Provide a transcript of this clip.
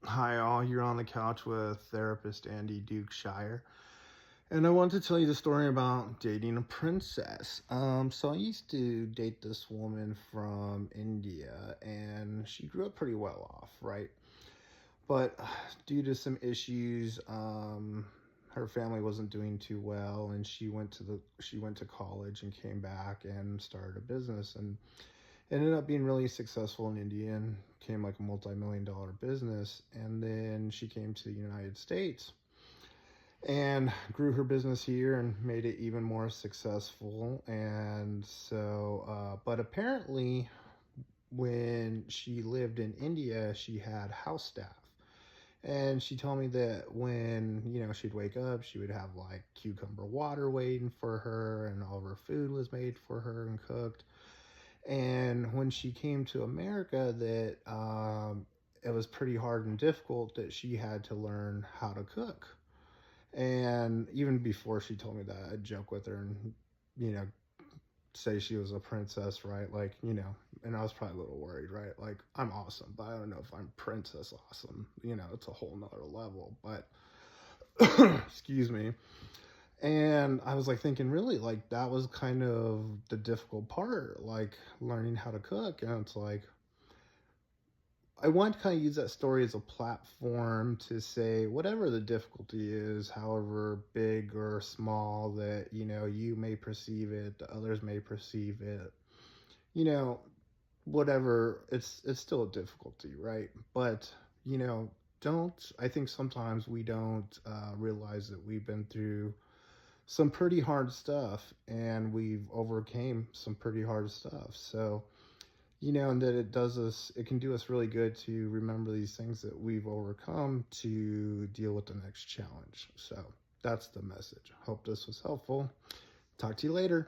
Hi all, you're on the couch with therapist Andy Dukeshire. And I want to tell you the story about dating a princess. So I used to date this woman from India and she grew up pretty well off, right? But due to some issues, her family wasn't doing too well and she went to college and came back and started a business and ended up being really successful in India and became like a multi-million-dollar business. And then she came to the United States and grew her business here and made it even more successful. And so, but apparently, when she lived in India, she had house staff. And she told me that when, she'd wake up, she would have like cucumber water waiting for her, and all of her food was made for her and cooked. And when she came to America, that it was pretty hard and difficult that she had to learn how to cook. And even before she told me that, I'd joke with her and, you know, say she was a princess, right? Like, and I was probably a little worried, right? Like, I'm awesome, but I don't know if I'm princess awesome. It's a whole nother level. But, excuse me. And I was like thinking, really, like, that was kind of the difficult part, like learning how to cook. And it's like, I want to kind of use that story as a platform to say whatever the difficulty is, however big or small that, you may perceive it, the others may perceive it, you know, whatever, it's still a difficulty, right? But, you know, don't, I think sometimes we don't realize that we've been through some pretty hard stuff and we've overcame some pretty hard stuff. So, and that it can do us really good to remember these things that we've overcome to deal with the next challenge. So that's the message. Hope this was helpful. Talk to you later.